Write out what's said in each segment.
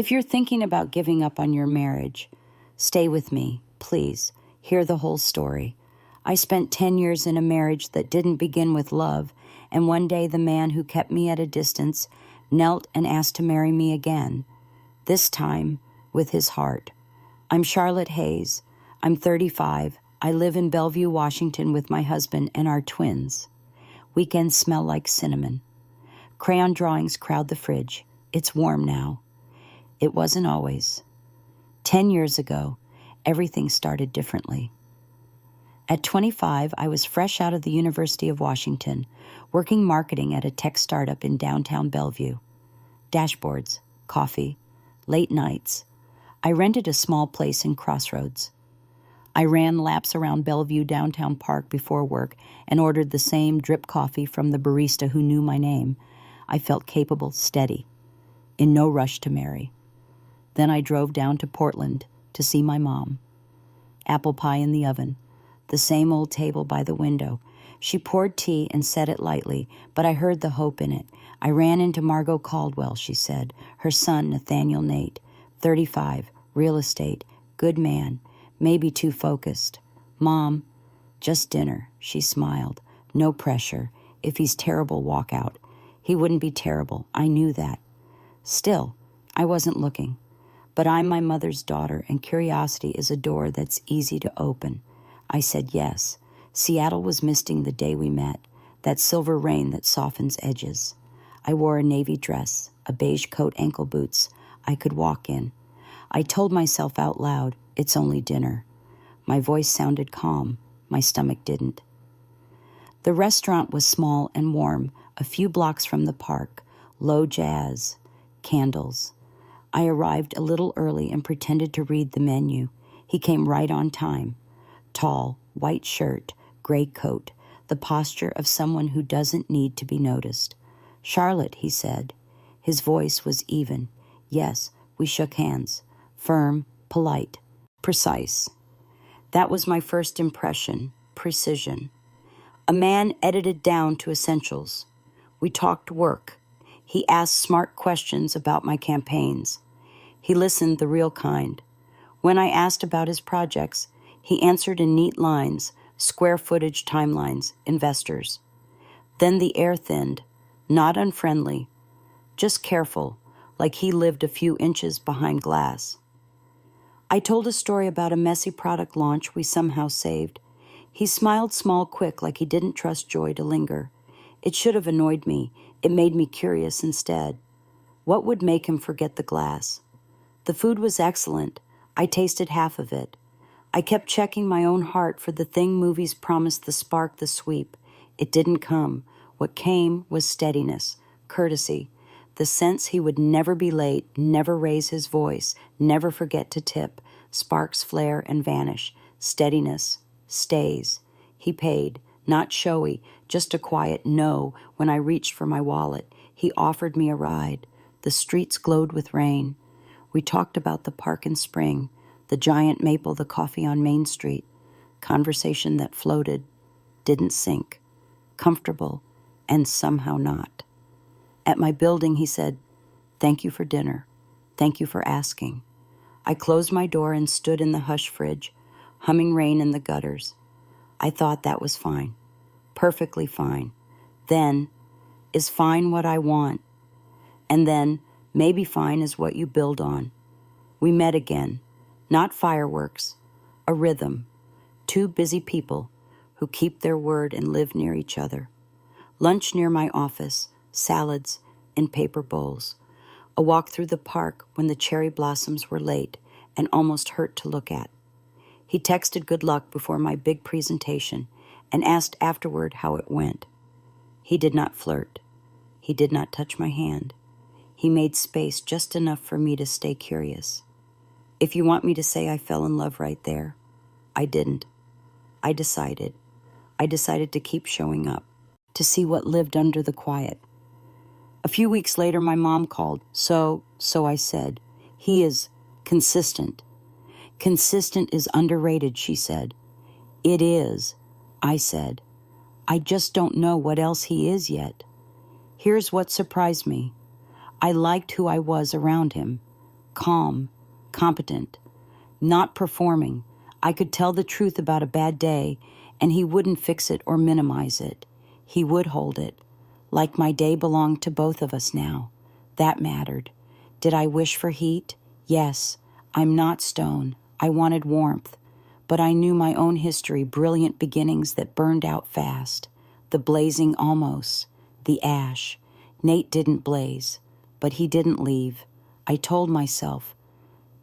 If you're thinking about giving up on your marriage, stay with me, please. Hear the whole story. I spent 10 years in a marriage that didn't begin with love, and one day the man who kept me at a distance knelt and asked to marry me again, this time with his heart. I'm Charlotte Hayes. I'm 35. I live in Bellevue, Washington with my husband and our twins. Weekends smell like cinnamon. Crayon drawings crowd the fridge. It's warm now. It wasn't always. 10 years ago, everything started differently. At 25, I was fresh out of the University of Washington, working marketing at a tech startup in downtown Bellevue. Dashboards, coffee, late nights. I rented a small place in Crossroads. I ran laps around Bellevue Downtown Park before work and ordered the same drip coffee from the barista who knew my name. I felt capable, steady, in no rush to marry. Then I drove down to Portland to see my mom. Apple pie in the oven, the same old table by the window. She poured tea and said it lightly, but I heard the hope in it. I ran into Margot Caldwell, she said, her son Nathaniel Nate, 35, real estate, good man, maybe too focused. Mom, just dinner, she smiled. No pressure. If he's terrible, walk out. He wouldn't be terrible. I knew that. Still, I wasn't looking. But I'm my mother's daughter, and curiosity is a door that's easy to open. I said yes. Seattle was misting the day we met, that silver rain that softens edges. I wore a navy dress, a beige coat, ankle boots I could walk in. I told myself out loud, it's only dinner. My voice sounded calm. My stomach didn't. The restaurant was small and warm, a few blocks from the park. Low jazz, candles. I arrived a little early and pretended to read the menu. He came right on time. Tall, white shirt, gray coat, the posture of someone who doesn't need to be noticed. Charlotte, he said. His voice was even. Yes, we shook hands. Firm, polite, precise. That was my first impression, precision. A man edited down to essentials. We talked work. He asked smart questions about my campaigns. He listened the real kind. When I asked about his projects, he answered in neat lines, square footage timelines, investors. Then the air thinned, not unfriendly, just careful, like he lived a few inches behind glass. I told a story about a messy product launch we somehow saved. He smiled small quick like he didn't trust joy to linger. It should have annoyed me. It made me curious instead. What would make him forget the glass? The food was excellent. I tasted half of it. I kept checking my own heart for the thing movies promised, the spark, the sweep. It didn't come. What came was steadiness, courtesy, the sense he would never be late, never raise his voice, never forget to tip. Sparks flare and vanish. Steadiness stays. He paid. Not showy, just a quiet no when I reached for my wallet. He offered me a ride. The streets glowed with rain. We talked about the park in spring, the giant maple, the coffee on Main Street. Conversation that floated, didn't sink. Comfortable, and somehow not. At my building, he said, "Thank you for dinner. Thank you for asking." I closed my door and stood in the hush fridge, humming rain in the gutters. I thought that was fine. Perfectly fine. Then, is fine what I want? And then, maybe fine is what you build on. We met again. Not fireworks. A rhythm. Two busy people who keep their word and live near each other. Lunch near my office. Salads in paper bowls. A walk through the park when the cherry blossoms were late and almost hurt to look at. He texted good luck before my big presentation and asked afterward how it went. He did not flirt. He did not touch my hand. He made space just enough for me to stay curious. If you want me to say I fell in love right there, I didn't. I decided to keep showing up, to see what lived under the quiet. A few weeks later, my mom called. So I said, he is consistent. Consistent is underrated, she said. It is, I said. I just don't know what else he is yet. Here's what surprised me. I liked who I was around him. calm, competent, not performing. I could tell the truth about a bad day, and he wouldn't fix it or minimize it. He would hold it. Like my day belonged to both of us now. That mattered. Did I wish for heat? Yes. I'm not stone. I wanted warmth. But I knew my own history, brilliant beginnings that burned out fast. The blazing almost. The ash. Nate didn't blaze, but he didn't leave. I told myself,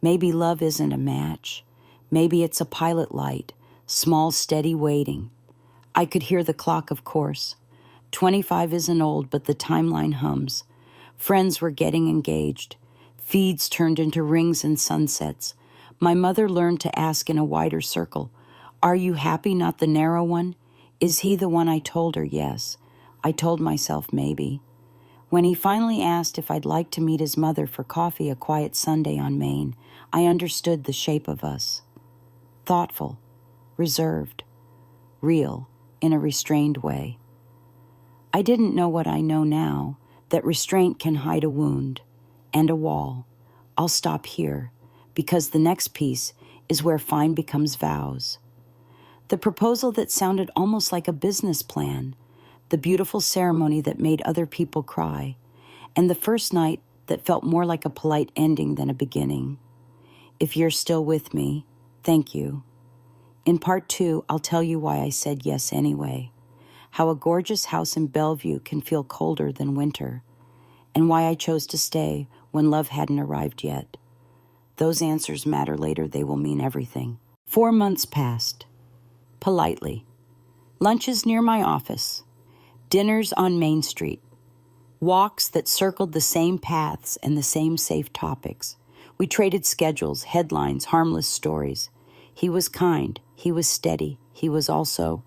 maybe love isn't a match. Maybe it's a pilot light, small, steady waiting. I could hear the clock, of course. 25 isn't old, but the timeline hums. Friends were getting engaged. Feeds turned into rings and sunsets. My mother learned to ask in a wider circle, "Are you happy, not the narrow one? Is he the one?" I told her yes. I told myself maybe. When he finally asked if I'd like to meet his mother for coffee a quiet Sunday on Main, I understood the shape of us. Thoughtful, reserved, real, in a restrained way. I didn't know what I know now, that restraint can hide a wound and a wall. I'll stop here, because the next piece is where fine becomes vows. The proposal that sounded almost like a business plan, the beautiful ceremony that made other people cry, and the first night that felt more like a polite ending than a beginning. If you're still with me, thank you. In part 2, I'll tell you why I said yes anyway, how a gorgeous house in Bellevue can feel colder than winter, and why I chose to stay when love hadn't arrived yet. Those answers matter later. They will mean everything. 4 months passed. Politely. Lunches near my office. Dinners on Main Street. Walks that circled the same paths and the same safe topics. We traded schedules, headlines, harmless stories. He was kind. He was steady. He was also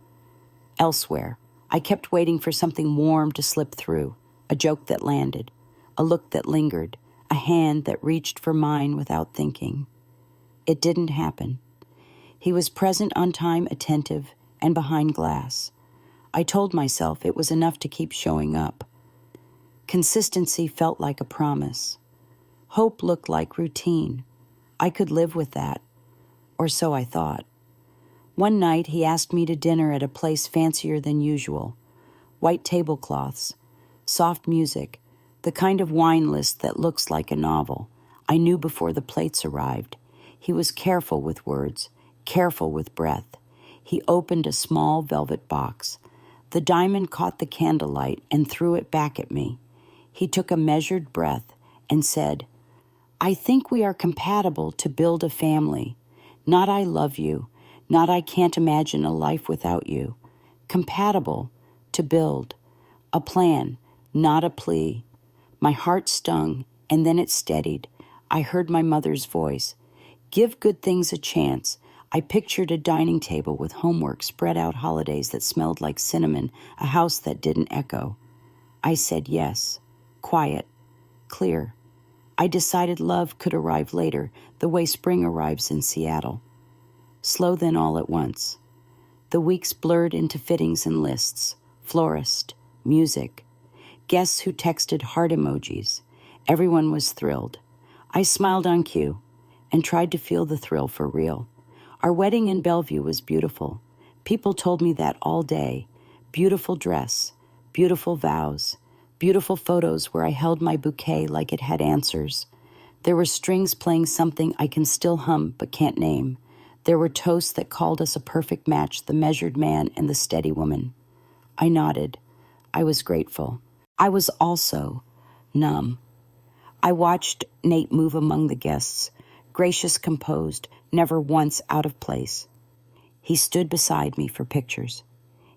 elsewhere. I kept waiting for something warm to slip through, a joke that landed, a look that lingered, a hand that reached for mine without thinking. It didn't happen. He was present on time, attentive, and behind glass. I told myself it was enough to keep showing up. Consistency felt like a promise. Hope looked like routine. I could live with that, or so I thought. One night he asked me to dinner at a place fancier than usual. White tablecloths, soft music, the kind of wine list that looks like a novel. I knew before the plates arrived. He was careful with words, careful with breath. He opened a small velvet box. The diamond caught the candlelight and threw it back at me. He took a measured breath and said, "I think we are compatible to build a family. Not I love you, not I can't imagine a life without you. Compatible to build. A plan, not a plea." My heart stung, and then it steadied. I heard my mother's voice. Give good things a chance. I pictured a dining table with homework, spread out holidays that smelled like cinnamon, a house that didn't echo. I said yes. Quiet. Clear. I decided love could arrive later, the way spring arrives in Seattle. Slow then all at once. The weeks blurred into fittings and lists. Florist. Music. Guests who texted heart emojis. Everyone was thrilled. I smiled on cue and tried to feel the thrill for real. Our wedding in Bellevue was beautiful. People told me that all day. Beautiful dress, beautiful vows, beautiful photos where I held my bouquet like it had answers. There were strings playing something I can still hum but can't name. There were toasts that called us a perfect match, the measured man and the steady woman. I nodded. I was grateful. I was also numb. I watched Nate move among the guests, gracious, composed, never once out of place. He stood beside me for pictures.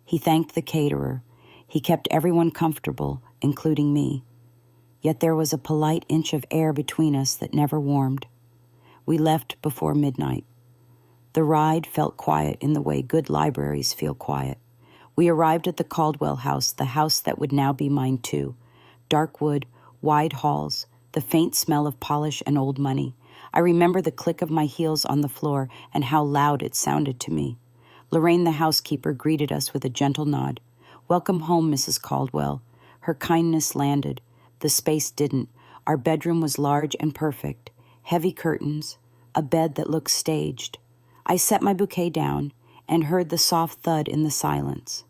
He thanked the caterer. He kept everyone comfortable, including me. Yet there was a polite inch of air between us that never warmed. We left before midnight. The ride felt quiet in the way good libraries feel quiet. We arrived at the Caldwell house, the house that would now be mine too. Dark wood, wide halls, the faint smell of polish and old money. I remember the click of my heels on the floor and how loud it sounded to me. Lorraine, the housekeeper, greeted us with a gentle nod. "Welcome home, Mrs. Caldwell." Her kindness landed. The space didn't. Our bedroom was large and perfect. heavy curtains, a bed that looked staged. I set my bouquet down and heard the soft thud in the silence.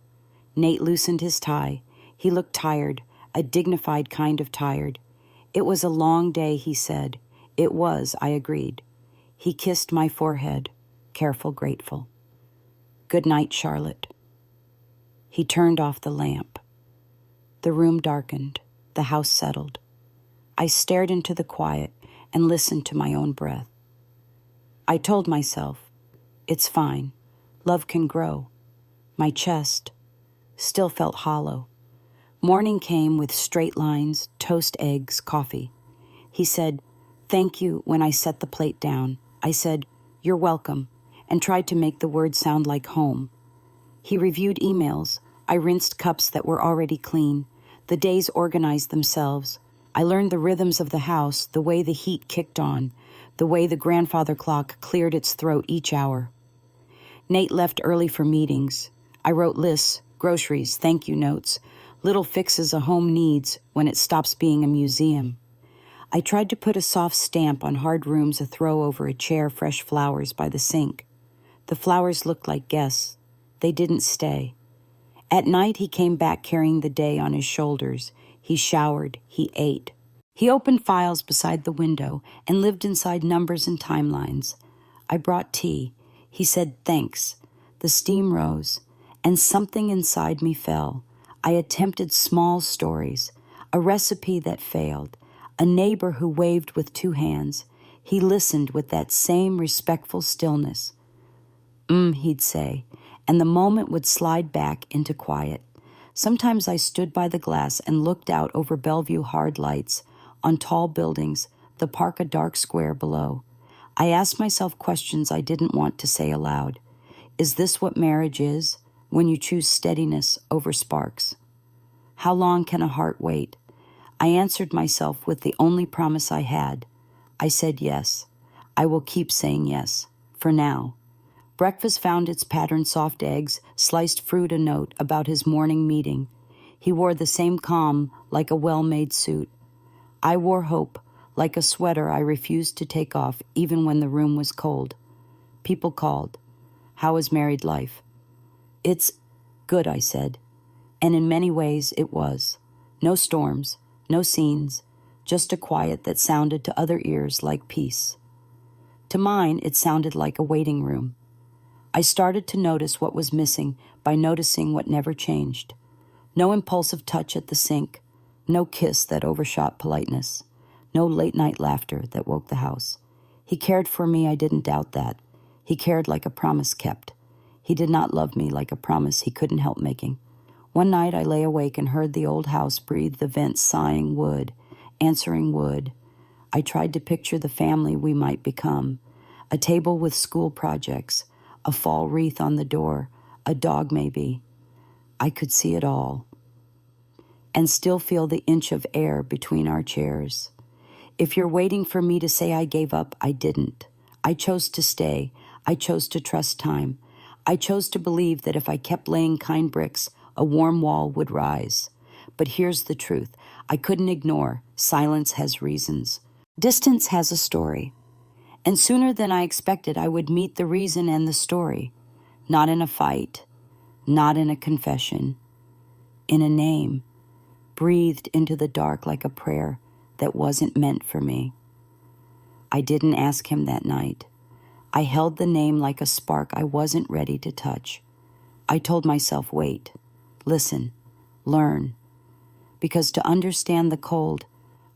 Nate loosened his tie. He looked tired, a dignified kind of tired. It was a long day, he said. It was, I agreed. He kissed my forehead, careful, grateful. Good night, Charlotte. He turned off the lamp. The room darkened. The house settled. I stared into the quiet and listened to my own breath. I told myself, it's fine. Love can grow. My chest still felt hollow. Morning came with straight lines, toast, eggs, coffee. He said, thank you when I set the plate down. I said, you're welcome, and tried to make the word sound like home. He reviewed emails. I rinsed cups that were already clean. The days organized themselves. I learned the rhythms of the house, the way the heat kicked on, the way the grandfather clock cleared its throat each hour. Nate left early for meetings. I wrote lists, groceries, thank you notes, little fixes a home needs when it stops being a museum. I tried to put a soft stamp on hard rooms, a throw over a chair, fresh flowers by the sink. The flowers looked like guests. They didn't stay. At night, he came back carrying the day on his shoulders. He showered. He ate. He opened files beside the window and lived inside numbers and timelines. I brought tea. He said thanks. The steam rose, and something inside me fell. I attempted small stories, a recipe that failed, a neighbor who waved with two hands. He listened with that same respectful stillness. He'd say, and the moment would slide back into quiet. Sometimes I stood by the glass and looked out over Bellevue hard lights, on tall buildings, the park a dark square below. I asked myself questions I didn't want to say aloud. Is this what marriage is, when you choose steadiness over sparks? How long can a heart wait? I answered myself with the only promise I had. I said yes. I will keep saying yes, for now. Breakfast found its patterned soft eggs, sliced fruit, a note about his morning meeting. He wore the same calm, like a well-made suit. I wore hope, like a sweater I refused to take off even when the room was cold. People called. How is married life? It's good, I said. And in many ways it was. No storms, no scenes, just a quiet that sounded to other ears like peace. To mine, it sounded like a waiting room. I started to notice what was missing by noticing what never changed. No impulsive touch at the sink, no kiss that overshot politeness, no late-night laughter that woke the house. He cared for me, I didn't doubt that. He cared like a promise kept. He did not love me like a promise he couldn't help making. One night I lay awake and heard the old house breathe the vents, sighing wood, answering wood. I tried to picture the family we might become, a table with school projects, a fall wreath on the door, a dog maybe. I could see it all, and still feel the inch of air between our chairs. If you're waiting for me to say I gave up, I didn't. I chose to stay. I chose to trust time. I chose to believe that if I kept laying kind bricks, a warm wall would rise. But here's the truth. I couldn't ignore. Silence has reasons. Distance has a story. And sooner than I expected, I would meet the reason and the story. Not in a fight, not in a confession, in a name, breathed into the dark like a prayer that wasn't meant for me. I didn't ask him that night. I held the name like a spark I wasn't ready to touch. I told myself, wait, listen, learn. Because to understand the cold,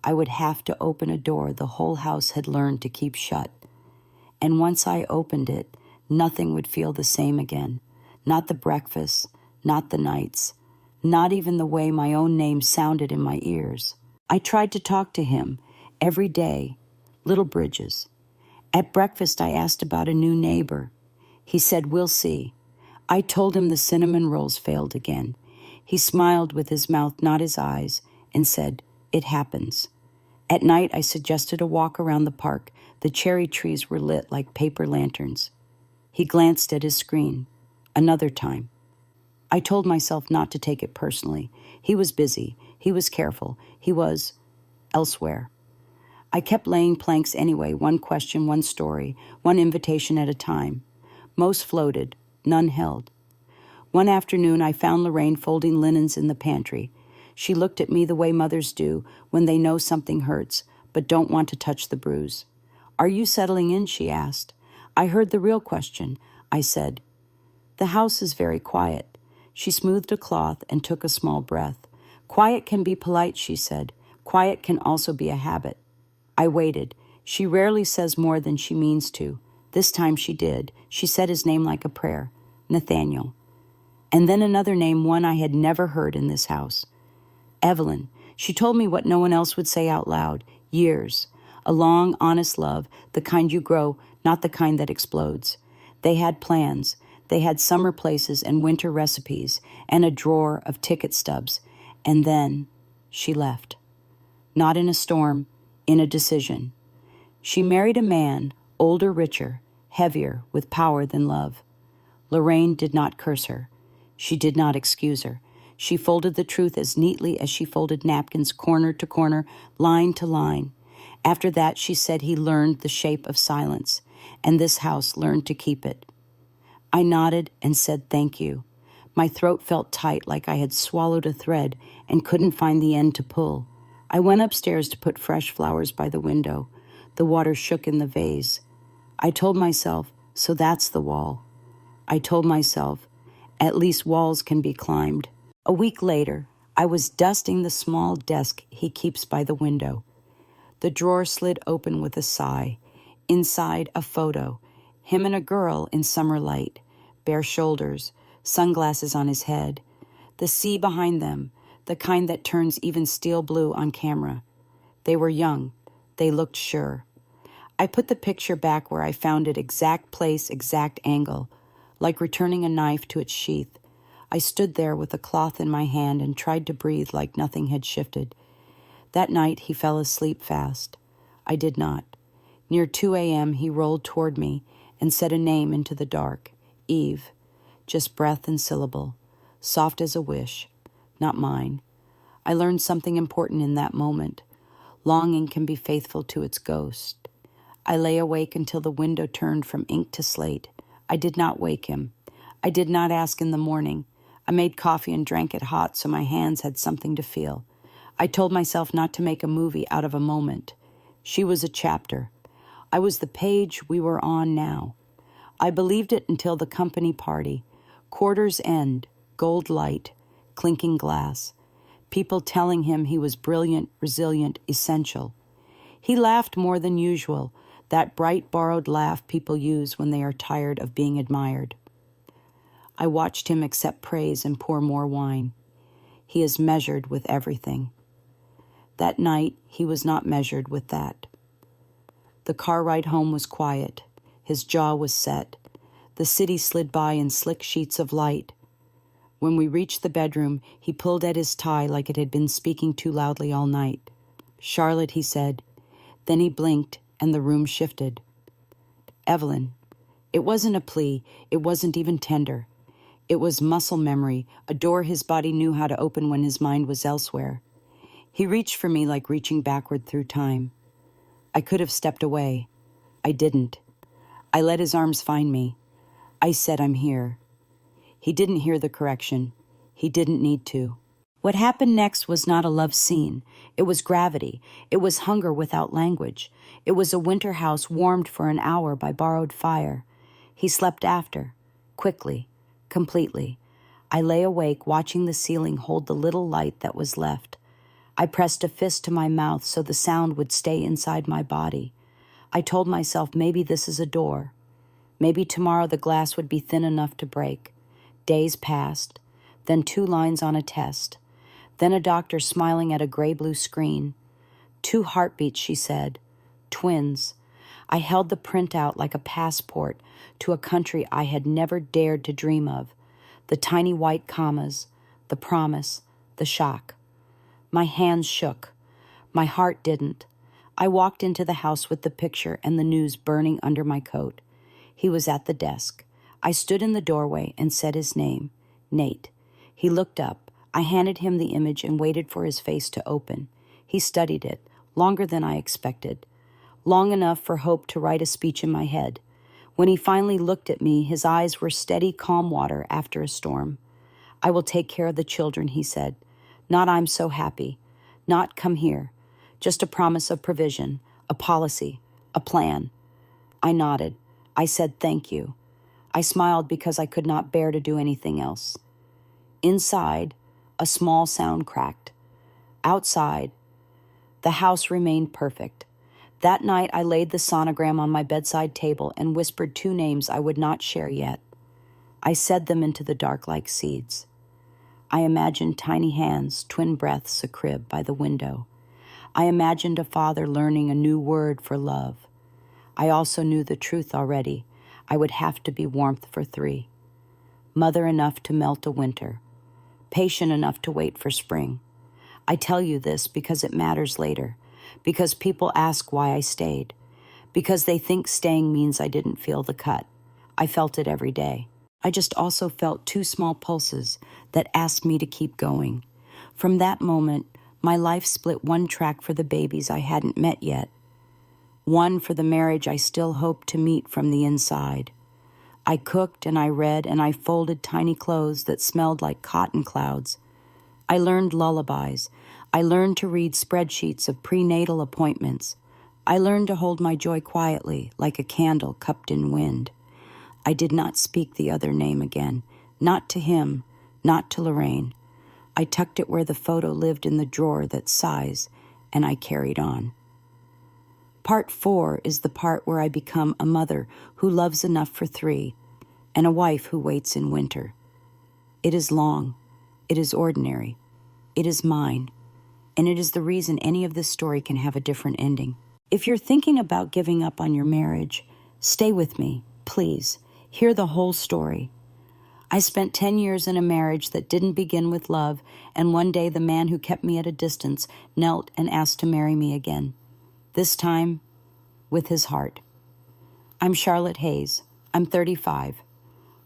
I would have to open a door the whole house had learned to keep shut. And once I opened it, nothing would feel the same again. Not the breakfast, not the nights, not even the way my own name sounded in my ears. I tried to talk to him every day, little bridges. At breakfast, I asked about a new neighbor. He said, we'll see. I told him the cinnamon rolls failed again. He smiled with his mouth, not his eyes, and said, it happens. At night, I suggested a walk around the park. The cherry trees were lit like paper lanterns. He glanced at his screen. Another time. I told myself not to take it personally. He was busy. He was careful. He was elsewhere. I kept laying planks anyway, one question, one story, one invitation at a time. Most floated, none held. One afternoon, I found Lorraine folding linens in the pantry. She looked at me the way mothers do when they know something hurts, but don't want to touch the bruise. "Are you settling in?" she asked. "I heard the real question," I said. "The house is very quiet." She smoothed a cloth and took a small breath. "Quiet can be polite," she said. "Quiet can also be a habit." I waited. She rarely says more than she means to. This time she did. She said his name like a prayer. Nathaniel. And then another name, one I had never heard in this house. Evelyn. She told me what no one else would say out loud. Years. A long, honest love, the kind you grow, not the kind that explodes. They had plans. They had summer places and winter recipes and a drawer of ticket stubs. And then she left. Not in a storm, in a decision. She married a man, older, richer, heavier, with power than love. Lorraine did not curse her. She did not excuse her. She folded the truth as neatly as she folded napkins, corner to corner, line to line. After that, she said he learned the shape of silence, and this house learned to keep it. I nodded and said thank you. My throat felt tight, like I had swallowed a thread and couldn't find the end to pull. I went upstairs to put fresh flowers by the window. The water shook in the vase. I told myself, so that's the wall. I told myself, at least walls can be climbed. A week later, I was dusting the small desk he keeps by the window. The drawer slid open with a sigh. Inside, a photo. Him and a girl in summer light. Bare shoulders, sunglasses on his head. The sea behind them, the kind that turns even steel blue on camera. They were young. They looked sure. I put the picture back where I found it, exact place, exact angle, like returning a knife to its sheath. I stood there with a cloth in my hand and tried to breathe like nothing had shifted. That night he fell asleep fast. I did not. Near 2 a.m. he rolled toward me and said a name into the dark. Eve. Just breath and syllable. Soft as a wish. Not mine. I learned something important in that moment. Longing can be faithful to its ghost. I lay awake until the window turned from ink to slate. I did not wake him. I did not ask in the morning. I made coffee and drank it hot so my hands had something to feel. I told myself not to make a movie out of a moment. She was a chapter. I was the page we were on now. I believed it until the company party. Quarter's end, gold light, clinking glass. People telling him he was brilliant, resilient, essential. He laughed more than usual, that bright borrowed laugh people use when they are tired of being admired. I watched him accept praise and pour more wine. He is measured with everything. That night, he was not measured with that. The car ride home was quiet. His jaw was set. The city slid by in slick sheets of light. When we reached the bedroom, he pulled at his tie like it had been speaking too loudly all night. "Charlotte," he said. Then he blinked, and the room shifted. "Evelyn." It wasn't a plea. It wasn't even tender. It was muscle memory, a door his body knew how to open when his mind was elsewhere. He reached for me like reaching backward through time. I could have stepped away. I didn't. I let his arms find me. I said, "I'm here." He didn't hear the correction. He didn't need to. What happened next was not a love scene. It was gravity. It was hunger without language. It was a winter house warmed for an hour by borrowed fire. He slept after, quickly, completely. I lay awake watching the ceiling hold the little light that was left. I pressed a fist to my mouth so the sound would stay inside my body. I told myself maybe this is a door. Maybe tomorrow the glass would be thin enough to break. Days passed, then 2 lines on a test, then a doctor smiling at a gray-blue screen. 2 heartbeats, she said. Twins. I held the printout like a passport to a country I had never dared to dream of. The tiny white commas, the promise, the shock. My hands shook. My heart didn't. I walked into the house with the picture and the news burning under my coat. He was at the desk. I stood in the doorway and said his name, Nate. He looked up. I handed him the image and waited for his face to open. He studied it, longer than I expected. long enough for hope to write a speech in my head. When he finally looked at me, his eyes were steady, calm water after a storm. "I will take care of the children," he said. Not "I'm so happy," not "come here," just a promise of provision, a policy, a plan. I nodded. I said thank you. I smiled because I could not bear to do anything else. Inside, a small sound cracked. Outside, the house remained perfect. That night, I laid the sonogram on my bedside table and whispered two names I would not share yet. I said them into the dark like seeds. I imagined tiny hands, twin breaths, a crib by the window. I imagined a father learning a new word for love. I also knew the truth already. I would have to be warmth for three. Mother enough to melt a winter. Patient enough to wait for spring. I tell you this because it matters later, because people ask why I stayed, because they think staying means I didn't feel the cut. I felt it every day. I just also felt two small pulses that asked me to keep going. From that moment, my life split one track for the babies I hadn't met yet, one for the marriage I still hoped to meet from the inside. I cooked and I read and I folded tiny clothes that smelled like cotton clouds. I learned lullabies. I learned to read spreadsheets of prenatal appointments. I learned to hold my joy quietly, like a candle cupped in wind. I did not speak the other name again, not to him, not to Lorraine. I tucked it where the photo lived in the drawer that sighs, and I carried on. Part 4 is the part where I become a mother who loves enough for three, and a wife who waits in winter. It is long, it is ordinary, it is mine, and it is the reason any of this story can have a different ending. If you're thinking about giving up on your marriage, stay with me, please. Hear the whole story. I spent 10 years in a marriage that didn't begin with love, and one day the man who kept me at a distance knelt and asked to marry me again. This time, with his heart. I'm Charlotte Hayes. I'm 35.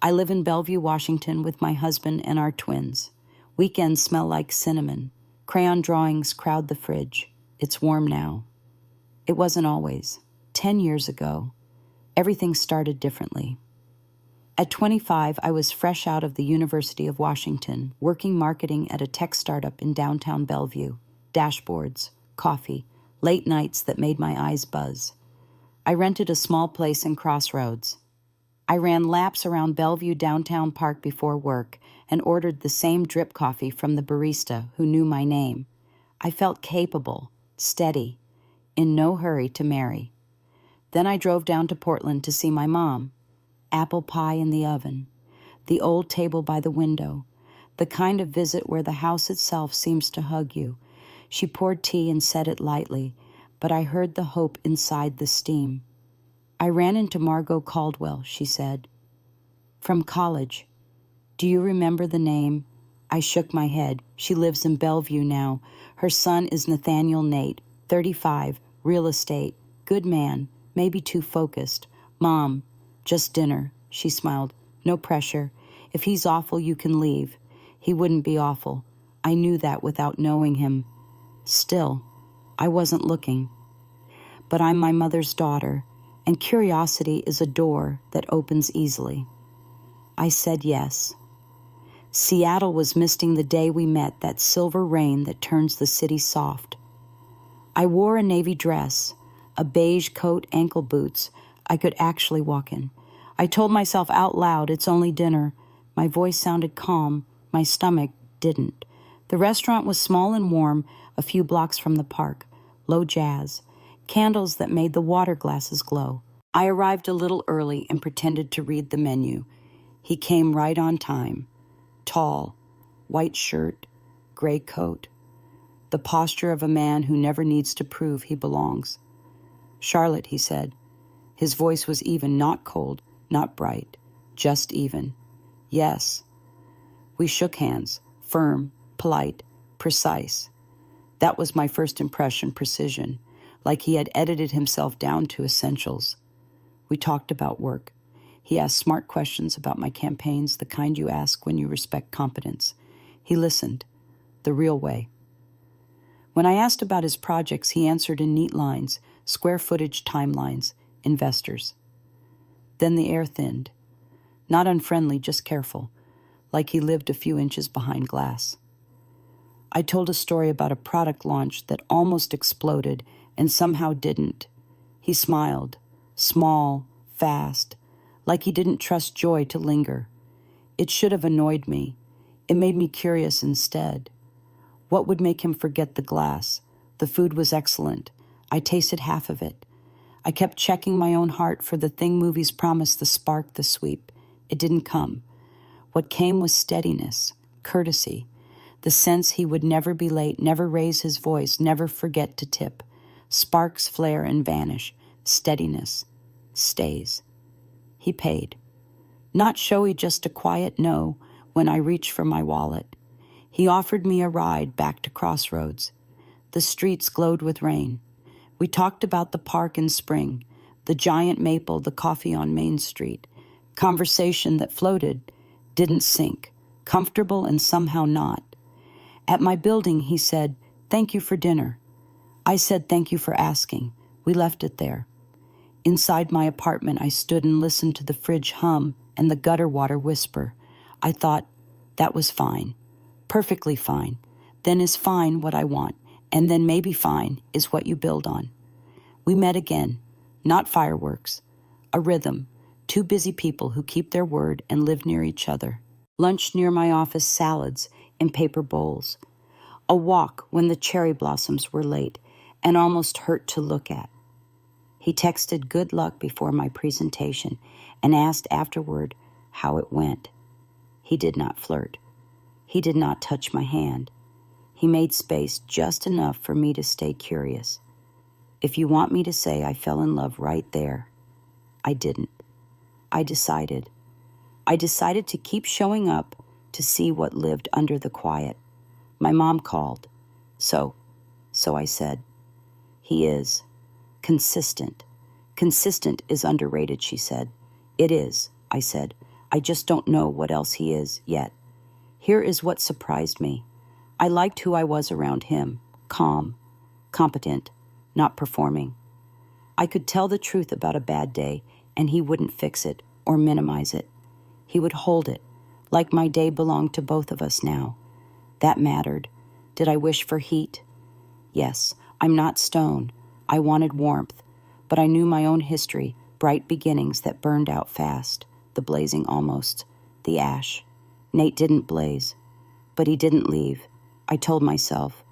I live in Bellevue, Washington with my husband and our twins. Weekends smell like cinnamon. Crayon drawings crowd the fridge. It's warm now. It wasn't always. 10 years ago, everything started differently. At 25, I was fresh out of the University of Washington, working marketing at a tech startup in downtown Bellevue. Dashboards, coffee, late nights that made my eyes buzz. I rented a small place in Crossroads. I ran laps around Bellevue Downtown Park before work and ordered the same drip coffee from the barista who knew my name. I felt capable, steady, in no hurry to marry. Then I drove down to Portland to see my mom. Apple pie in the oven, the old table by the window, the kind of visit where the house itself seems to hug you. She poured tea and said it lightly, but I heard the hope inside the steam. I ran into Margot Caldwell, she said. From college. Do you remember the name? I shook my head. She lives in Bellevue now. Her son is Nathaniel Nate, 35, real estate, good man, maybe too focused. Mom, just dinner, she smiled. No pressure. If he's awful, you can leave. He wouldn't be awful. I knew that without knowing him. Still, I wasn't looking. But I'm my mother's daughter, and curiosity is a door that opens easily. I said yes. Seattle was misting the day we met, that silver rain that turns the city soft. I wore a navy dress, a beige coat, ankle boots I could actually walk in. I told myself out loud, it's only dinner. My voice sounded calm. My stomach didn't. The restaurant was small and warm, a few blocks from the park. Low jazz. Candles that made the water glasses glow. I arrived a little early and pretended to read the menu. He came right on time. Tall, white shirt, gray coat. The posture of a man who never needs to prove he belongs. Charlotte, he said. His voice was even, not cold, not bright, just even. Yes. We shook hands, firm, polite, precise. That was my first impression, precision, like he had edited himself down to essentials. We talked about work. He asked smart questions about my campaigns, the kind you ask when you respect competence. He listened, the real way. When I asked about his projects, he answered in neat lines, square footage timelines, investors. Then the air thinned. Not unfriendly, just careful, like he lived a few inches behind glass. I told a story about a product launch that almost exploded and somehow didn't. He smiled, small, fast, like he didn't trust joy to linger. It should have annoyed me. It made me curious instead. What would make him forget the glass? The food was excellent. I tasted half of it. I kept checking my own heart for the thing movies promise, the spark, the sweep. It didn't come. What came was steadiness, courtesy, the sense he would never be late, never raise his voice, never forget to tip. Sparks flare and vanish. Steadiness stays. He paid. Not showy, just a quiet no when I reached for my wallet. He offered me a ride back to Crossroads. The streets glowed with rain. We talked about the park in spring, the giant maple, the coffee on Main Street. Conversation that floated, didn't sink, comfortable and somehow not. At my building, he said, "Thank you for dinner." I said, "Thank you for asking." We left it there. Inside my apartment, I stood and listened to the fridge hum and the gutter water whisper. I thought, that was fine. Perfectly fine. Then is fine what I want, and then maybe fine is what you build on. We met again, not fireworks, a rhythm, two busy people who keep their word and live near each other. Lunch near my office, salads in paper bowls. A walk when the cherry blossoms were late and almost hurt to look at. He texted good luck before my presentation and asked afterward how it went. He did not flirt. He did not touch my hand. He made space just enough for me to stay curious. If you want me to say I fell in love right there, I didn't. I decided to keep showing up to see what lived under the quiet. My mom called. So I said, he is consistent. Consistent is underrated, she said. It is, I said. I just don't know what else he is yet. Here is what surprised me. I liked who I was around him, calm, competent, not performing. I could tell the truth about a bad day, and he wouldn't fix it or minimize it. He would hold it, like my day belonged to both of us now. That mattered. Did I wish for heat? Yes, I'm not stone. I wanted warmth, but I knew my own history, bright beginnings that burned out fast, the blazing almost, the ash. Nate didn't blaze, but he didn't leave. I told myself,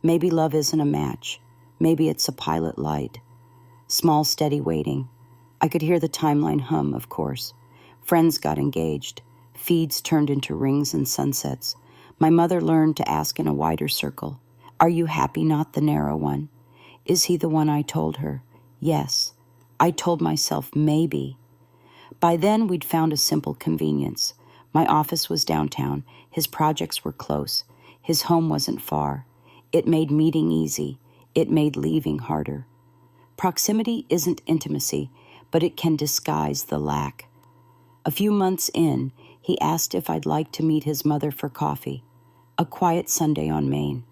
maybe love isn't a match. Maybe it's a pilot light. Small, steady waiting. I could hear the timeline hum, of course. Friends got engaged. Feeds turned into rings and sunsets. My mother learned to ask in a wider circle, "Are you happy, not the narrow one?" Is he the one? I told her. Yes. I told myself maybe. By then, we'd found a simple convenience. My office was downtown. His projects were close. His home wasn't far. It made meeting easy. It made leaving harder. Proximity isn't intimacy, but it can disguise the lack. A few months in, he asked if I'd like to meet his mother for coffee. A quiet Sunday on Main.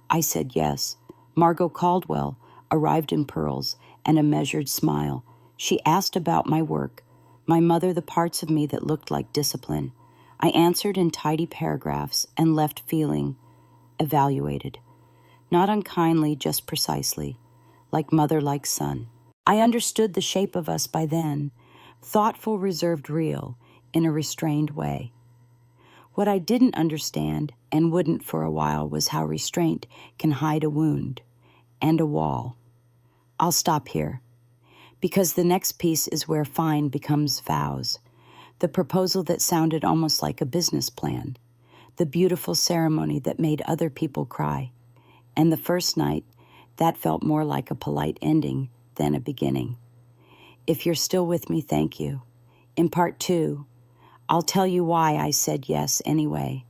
I said yes. Margot Caldwell arrived in pearls and a measured smile. She asked about my work, my mother, the parts of me that looked like discipline. I answered in tidy paragraphs and left feeling evaluated. Not unkindly, just precisely, like mother, like son. I understood the shape of us by then, thoughtful, reserved, real, in a restrained way. What I didn't understand, and wouldn't for a while, was how restraint can hide a wound and a wall. I'll stop here, because the next piece is where fine becomes vows, the proposal that sounded almost like a business plan, the beautiful ceremony that made other people cry, and the first night that felt more like a polite ending than a beginning. If you're still with me, thank you. In part 2, I'll tell you why I said yes anyway,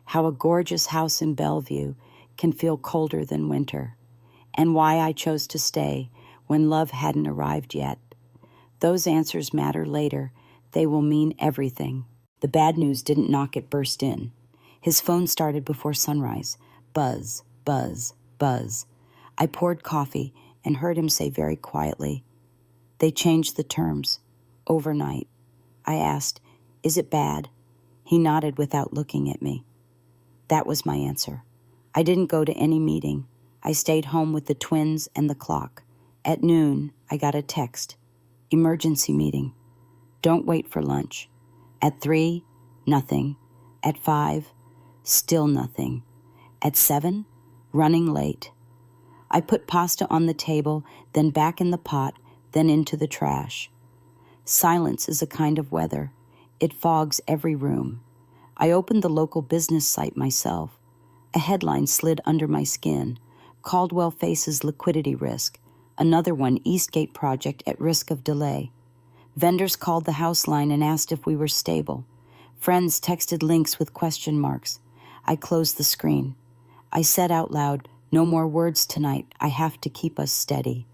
how a gorgeous house in Bellevue can feel colder than winter, and why I chose to stay when love hadn't arrived yet. Those answers matter later. They will mean everything. The bad news didn't knock, it burst in. His phone started before sunrise. Buzz, buzz, buzz. I poured coffee and heard him say very quietly, "They changed the terms. Overnight." I asked, "Is it bad?" He nodded without looking at me. That was my answer. I didn't go to any meeting. I stayed home with the twins and the clock. At noon, I got a text. Emergency meeting. Don't wait for lunch. At 3, nothing. At 5, still nothing. At 7, running late. I put pasta on the table, then back in the pot, then into the trash. Silence is a kind of weather. It fogs every room. I opened the local business site myself. A headline slid under my skin. Caldwell faces liquidity risk. Another one, Eastgate project at risk of delay. Vendors called the house line and asked if we were stable. Friends texted links with question marks. I closed the screen. I said out loud, "No more words tonight. I have to keep us steady."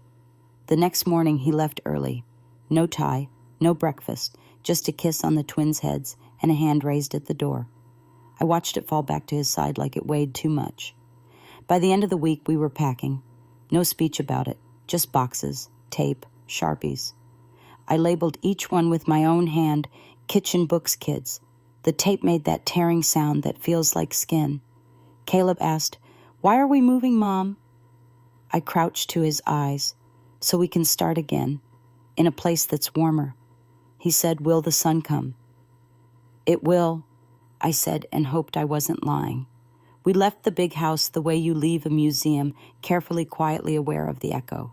The next morning he left early. No tie, no breakfast, just a kiss on the twins' heads and a hand raised at the door. I watched it fall back to his side like it weighed too much. By the end of the week, we were packing. No speech about it, just boxes, tape, Sharpies. I labeled each one with my own hand, "Kitchen Books Kids." The tape made that tearing sound that feels like skin. Caleb asked, "Why are we moving, Mom?" I crouched to his eyes, "So we can start again, in a place that's warmer." He said, "Will the sun come?" "It will," I said, and hoped I wasn't lying. We left the big house the way you leave a museum, carefully, quietly aware of the echo.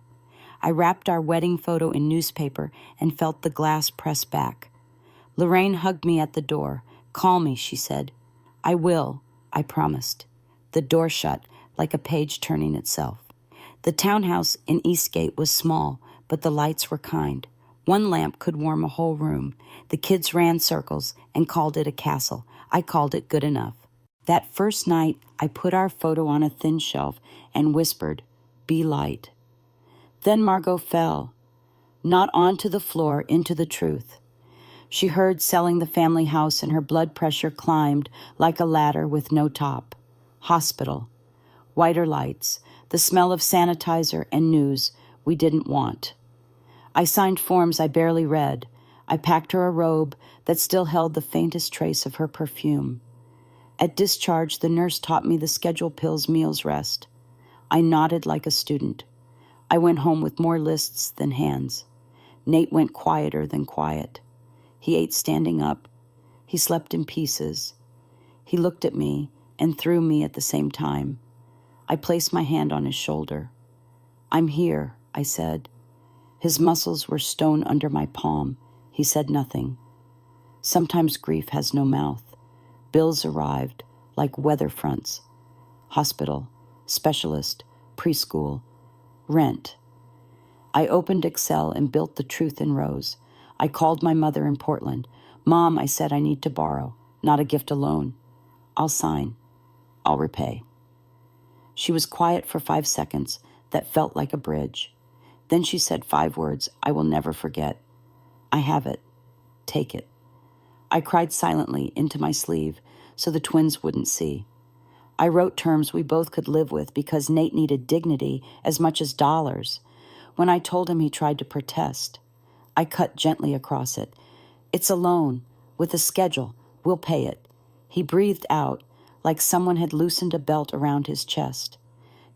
I wrapped our wedding photo in newspaper and felt the glass press back. Lorraine hugged me at the door. "Call me," she said. "I will," I promised. The door shut, like a page turning itself. The townhouse in Eastgate was small, but the lights were kind. One lamp could warm a whole room. The kids ran circles and called it a castle. I called it good enough. That first night, I put our photo on a thin shelf and whispered, "Be light." Then Margot fell, not onto the floor, into the truth. She heard selling the family house and her blood pressure climbed like a ladder with no top. Hospital, whiter lights, the smell of sanitizer and news we didn't want. I signed forms I barely read. I packed her a robe that still held the faintest trace of her perfume. At discharge, the nurse taught me the schedule pills, meals, rest. I nodded like a student. I went home with more lists than hands. Nate went quieter than quiet. He ate standing up. He slept in pieces. He looked at me and through me at the same time. I placed my hand on his shoulder. "I'm here," I said. His muscles were stone under my palm. He said nothing. Sometimes grief has no mouth. Bills arrived like weather fronts. Hospital, specialist, preschool, rent. I opened Excel and built the truth in rows. I called my mother in Portland. "Mom," I said, "I need to borrow, not a gift alone. I'll sign. I'll repay." She was quiet for 5 seconds. That felt like a bridge. Then she said 5 words I will never forget. "I have it. Take it." I cried silently into my sleeve so the twins wouldn't see. I wrote terms we both could live with because Nate needed dignity as much as dollars. When I told him, he tried to protest. I cut gently across it. "It's a loan, with a schedule. We'll pay it." He breathed out, like someone had loosened a belt around his chest.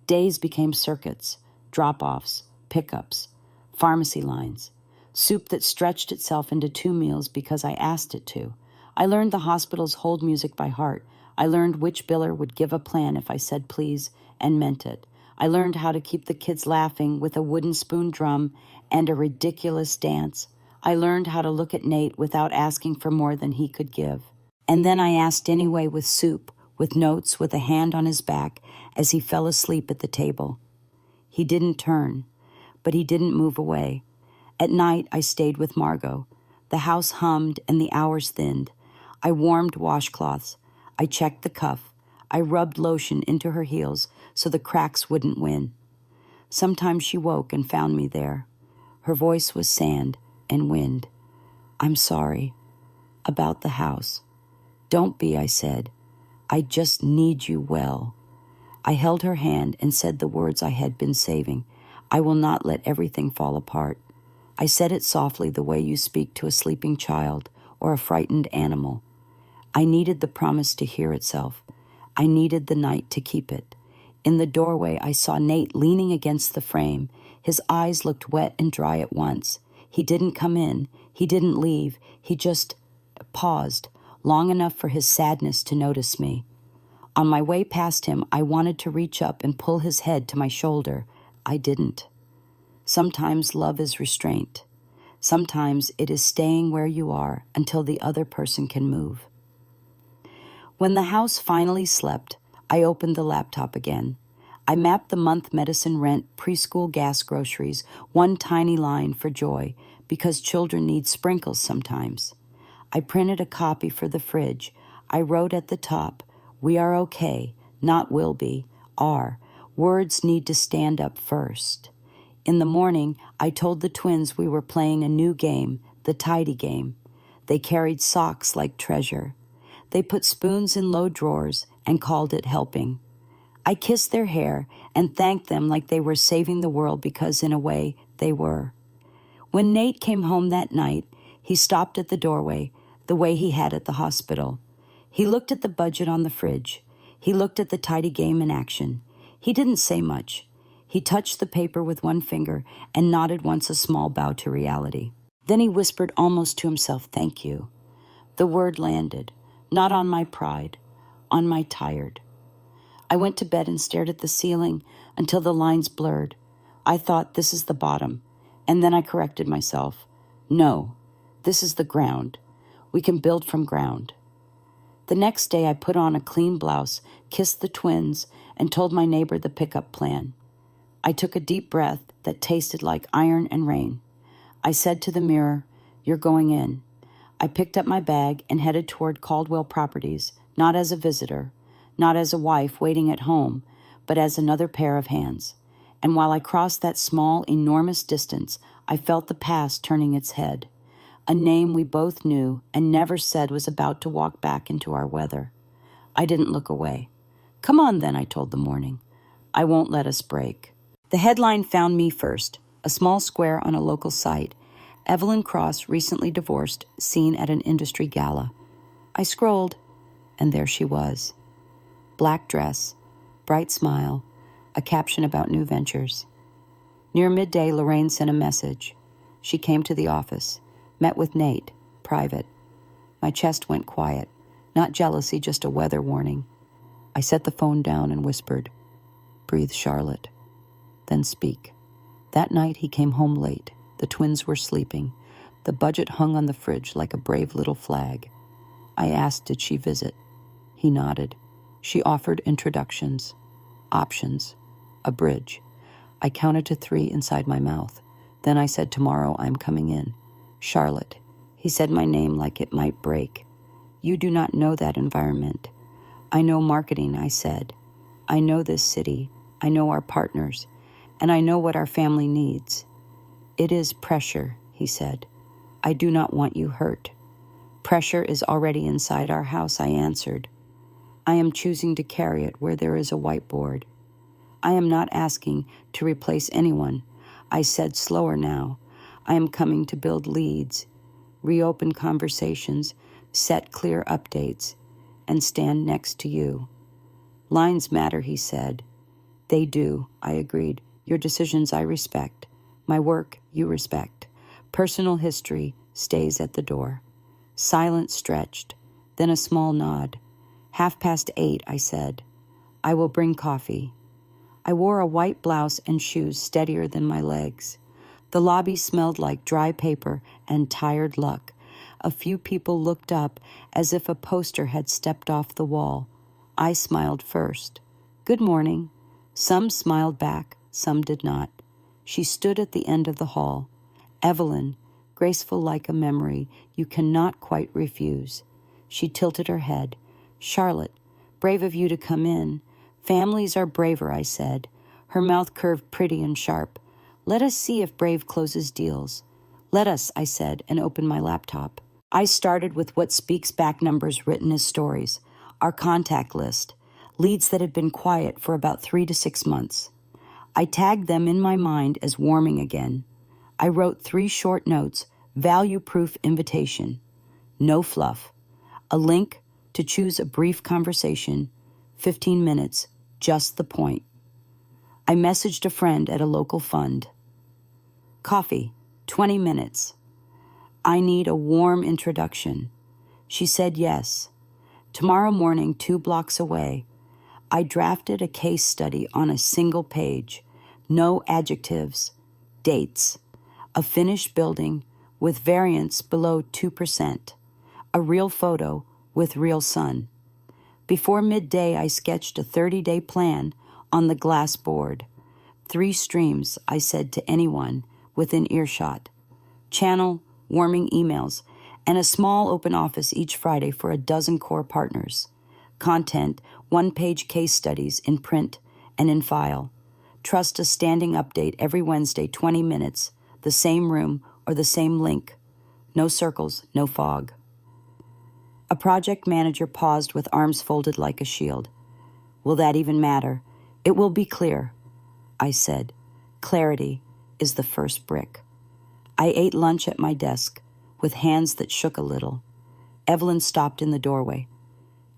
Days became circuits, drop-offs, pickups, pharmacy lines, soup that stretched itself into 2 meals because I asked it to. I learned the hospital's hold music by heart. I learned which biller would give a plan if I said please and meant it. I learned how to keep the kids laughing with a wooden spoon drum and a ridiculous dance. I learned how to look at Nate without asking for more than he could give. And then I asked anyway, with soup, with notes, with a hand on his back as he fell asleep at the table. He didn't turn, but he didn't move away. At night, I stayed with Margot. The house hummed and the hours thinned. I warmed washcloths. I checked the cuff. I rubbed lotion into her heels so the cracks wouldn't win. Sometimes she woke and found me there. Her voice was sand and wind. "I'm sorry. About the house." "Don't be," I said. "I just need you well." I held her hand and said the words I had been saving. I will not let everything fall apart. I said it softly, the way you speak to a sleeping child or a frightened animal. I needed the promise to hear itself. I needed the night to keep it. In the doorway, I saw Nate leaning against the frame. His eyes looked wet and dry at once. He didn't come in. He didn't leave. He just paused, long enough for his sadness to notice me. On my way past him, I wanted to reach up and pull his head to my shoulder. I didn't. Sometimes love is restraint. Sometimes it is staying where you are until the other person can move. When the house finally slept, I opened the laptop again. I mapped the month medicine, rent, preschool, gas, groceries, one tiny line for joy, because children need sprinkles sometimes. I printed a copy for the fridge. I wrote at the top, "We are okay, not will be, are. Words need to stand up first." In the morning, I told the twins we were playing a new game, the tidy game. They carried socks like treasure. They put spoons in low drawers and called it helping. I kissed their hair and thanked them like they were saving the world, because in a way, they were. When Nate came home that night, he stopped at the doorway, the way he had at the hospital. He looked at the budget on the fridge. He looked at the tidy game in action. He didn't say much. He touched the paper with one finger and nodded once, a small bow to reality. Then he whispered almost to himself, "Thank you." The word landed, not on my pride, on my tired. I went to bed and stared at the ceiling until the lines blurred. I thought, this is the bottom, and then I corrected myself. No, this is the ground. We can build from ground. The next day I put on a clean blouse, kissed the twins, and told my neighbor the pickup plan. I took a deep breath that tasted like iron and rain. I said to the mirror, "You're going in." I picked up my bag and headed toward Caldwell Properties, not as a visitor, not as a wife waiting at home, but as another pair of hands. And while I crossed that small, enormous distance, I felt the past turning its head. A name we both knew and never said was about to walk back into our weather. I didn't look away. "Come on then," I told the morning. "I won't let us break." The headline found me first, a small square on a local site. Evelyn Cross, recently divorced, seen at an industry gala. I scrolled, and there she was. Black dress, bright smile, a caption about new ventures. Near midday, Lorraine sent a message. She came to the office, met with Nate, private. My chest went quiet, not jealousy, just a weather warning. I set the phone down and whispered, "Breathe, Charlotte. Then speak." That night he came home late. The twins were sleeping. The budget hung on the fridge like a brave little flag. I asked, did she visit? He nodded. She offered introductions, options, a bridge. I counted to 3 inside my mouth. Then I said, "Tomorrow I'm coming in." "Charlotte." He said my name like it might break. "You do not know that environment." "I know marketing," I said. "I know this city. I know our partners. And I know what our family needs." "It is pressure," he said. "I do not want you hurt." "Pressure is already inside our house," I answered. "I am choosing to carry it where there is a whiteboard. I am not asking to replace anyone." I said slower now. "I am coming to build leads, reopen conversations, set clear updates, and stand next to you." "Lines matter," he said. "They do," I agreed. "Your decisions I respect. My work you respect. Personal history stays at the door." Silence stretched, then a small nod. 8:30, I said. "I will bring coffee." I wore a white blouse and shoes steadier than my legs. The lobby smelled like dry paper and tired luck. A few people looked up as if a poster had stepped off the wall. I smiled first. "Good morning." Some smiled back, some did not. She stood at the end of the hall. Evelyn, graceful like a memory you cannot quite refuse. She tilted her head. "Charlotte, brave of you to come in. Families are braver," I said. Her mouth curved pretty and sharp. "Let us see if Brave closes deals." "Let us," I said, and opened my laptop. I started with what Speaks Back numbers written as stories, our contact list, leads that had been quiet for about 3 to 6 months. I tagged them in my mind as warming again. I wrote 3 short notes, value-proof invitation. No fluff. A link to choose a brief conversation, 15 minutes, just the point. I messaged a friend at a local fund. Coffee, 20 minutes. I need a warm introduction. She said yes. Tomorrow morning, 2 blocks away, I drafted a case study on a single page. No adjectives, dates. A finished building with variance below 2%. A real photo with real sun. Before midday, I sketched a 30-day plan on the glass board. 3 streams, I said to anyone within earshot. Channel, warming emails, and a small open office each Friday for a dozen core partners. Content, 1-page case studies in print and in file. Trust a standing update every Wednesday, 20 minutes, the same room or the same link. No circles, no fog. A project manager paused with arms folded like a shield. Will that even matter? It will be clear, I said. Clarity is the first brick. I ate lunch at my desk with hands that shook a little. Evelyn stopped in the doorway.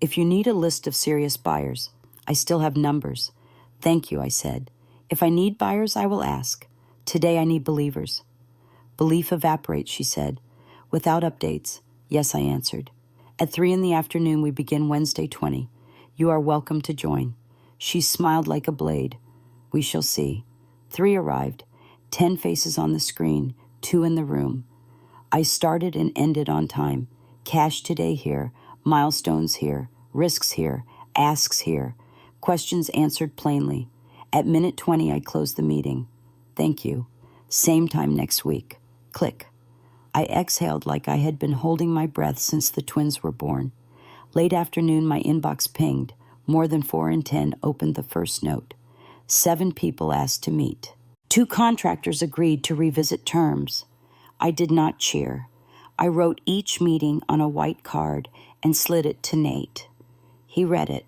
If you need a list of serious buyers, I still have numbers. Thank you, I said. If I need buyers, I will ask. Today I need believers. Belief evaporates, she said. Without updates. Yes, I answered. At 3 p.m, we begin Wednesday 20. You are welcome to join. She smiled like a blade. We shall see. 3 arrived. 10 faces on the screen, 2 in the room. I started and ended on time. Cash today here, milestones here, risks here, asks here, questions answered plainly. At minute 20, I closed the meeting. Thank you. Same time next week. Click. I exhaled like I had been holding my breath since the twins were born. Late afternoon, my inbox pinged. More than 4 in 10 opened the first note. 7 people asked to meet. 2 contractors agreed to revisit terms. I did not cheer. I wrote each meeting on a white card and slid it to Nate. He read it.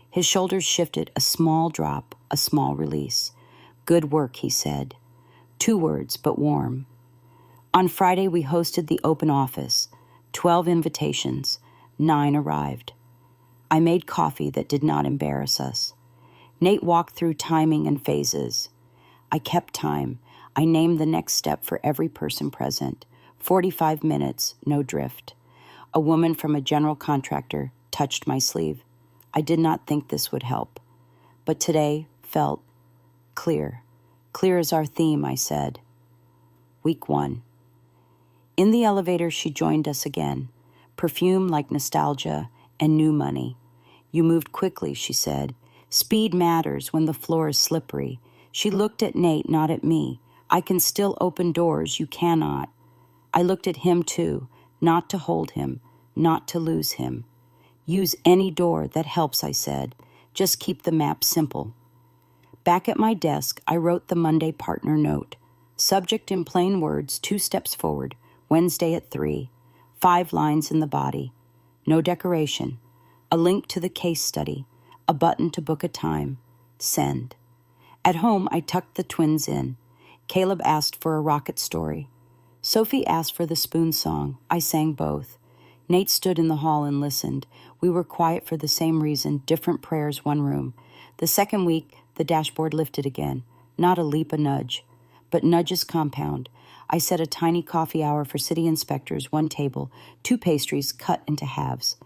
His shoulders shifted, a small drop, a small release. Good work, he said. 2 words, but warm. On Friday, we hosted the open office. 12 invitations. 9 arrived. I made coffee that did not embarrass us. Nate walked through timing and phases. I kept time. I named the next step for every person present. 45 minutes, no drift. A woman from a general contractor touched my sleeve. I did not think this would help. But today felt clear. Clear as our theme, I said. Week 1. In the elevator, she joined us again. Perfume like nostalgia and new money. You moved quickly, she said. Speed matters when the floor is slippery. She looked at Nate, not at me. I can still open doors, you cannot. I looked at him too, not to hold him, not to lose him. Use any door that helps, I said. Just keep the map simple. Back at my desk, I wrote the Monday partner note. Subject in plain words, 2 steps forward. Wednesday at 3. 5 lines in the body. No decoration. A link to the case study. A button to book a time. Send. At home, I tucked the twins in. Caleb asked for a rocket story. Sophie asked for the spoon song. I sang both. Nate stood in the hall and listened. We were quiet for the same reason, different prayers, one room. The second week, the dashboard lifted again. Not a leap, a nudge. But nudges compound. I set a tiny coffee hour for city inspectors, 1 table, 2 pastries cut into halves.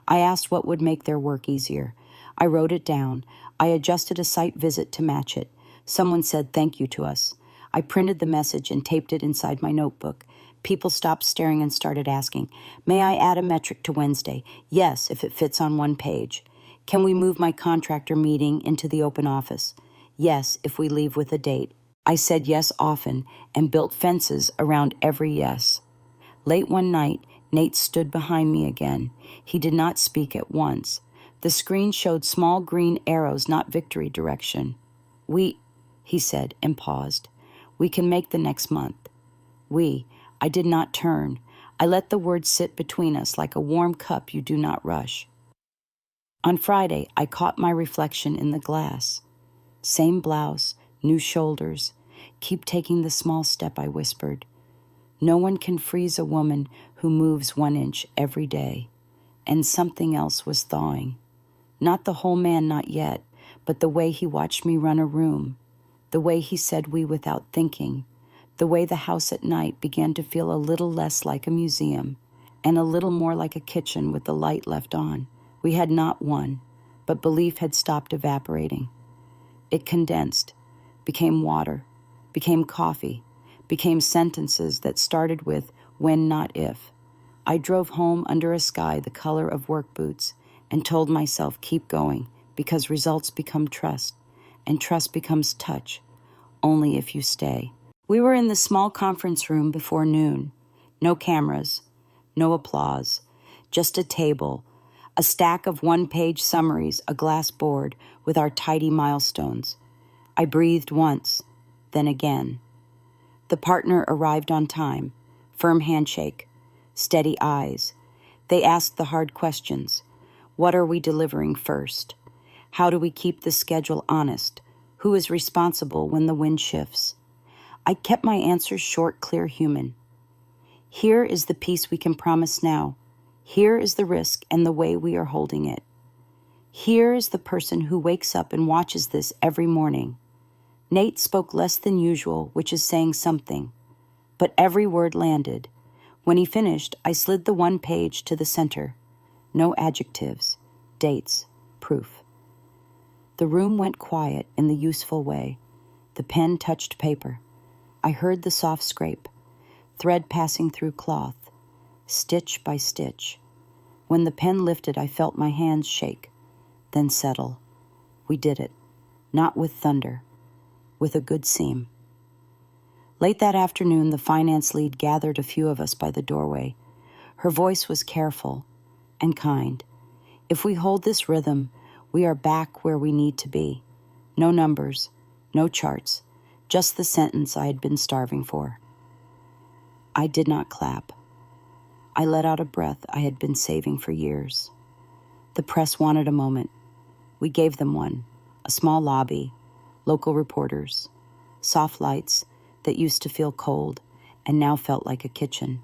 I asked what would make their work easier. I wrote it down. I adjusted a site visit to match it. Someone said thank you to us. I printed the message and taped it inside my notebook. People stopped staring and started asking, may I add a metric to Wednesday? Yes, if it fits on 1 page. Can we move my contractor meeting into the open office? Yes, if we leave with a date. I said yes often and built fences around every yes. Late one night, Nate stood behind me again. He did not speak at once. The screen showed small green arrows, not victory direction. He said and paused. We can make the next month. I did not turn. I let the words sit between us like a warm cup you do not rush. On Friday, I caught my reflection in the glass. Same blouse, new shoulders. Keep taking the small step, I whispered. No one can freeze a woman who moves 1 inch every day. And something else was thawing. Not the whole man, not yet, but the way he watched me run a room, the way he said we without thinking, the way the house at night began to feel a little less like a museum and a little more like a kitchen with the light left on. We had not won, but belief had stopped evaporating. It condensed, became water, became coffee, became sentences that started with when, not if. I drove home under a sky the color of work boots and told myself keep going because results become trust and trust becomes touch, only if you stay. We were in the small conference room before noon. No cameras, no applause, just a table, a stack of one-page summaries, a glass board with our tidy milestones. I breathed once, then again. The partner arrived on time, firm handshake, steady eyes. They asked the hard questions. What are we delivering first? How do we keep the schedule honest? Who is responsible when the wind shifts? I kept my answers short, clear, human. Here is the peace we can promise now. Here is the risk and the way we are holding it. Here is the person who wakes up and watches this every morning. Nate spoke less than usual, which is saying something, but every word landed. When he finished, I slid the one page to the center. No adjectives, dates, proof. The room went quiet in the useful way. The pen touched paper. I heard the soft scrape, thread passing through cloth, stitch by stitch. When the pen lifted, I felt my hands shake, then settle. We did it, not with thunder, with a good seam. Late that afternoon, the finance lead gathered a few of us by the doorway. Her voice was careful and kind. If we hold this rhythm, we are back where we need to be. No numbers, no charts, just the sentence I had been starving for. I did not clap. I let out a breath I had been saving for years. The press wanted a moment. We gave them one, a small lobby, local reporters, soft lights that used to feel cold and now felt like a kitchen.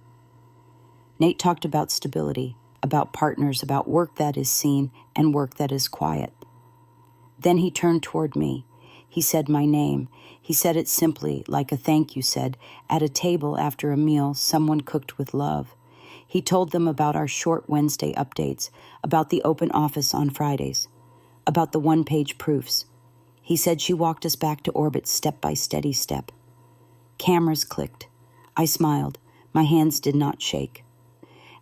Nate talked about stability, about partners, about work that is seen and work that is quiet. Then he turned toward me. He said my name. He said it simply, like a thank you said, at a table after a meal someone cooked with love. He told them about our short Wednesday updates, about the open office on Fridays, about the one-page proofs. He said she walked us back to orbit step by steady step. Cameras clicked. I smiled. My hands did not shake.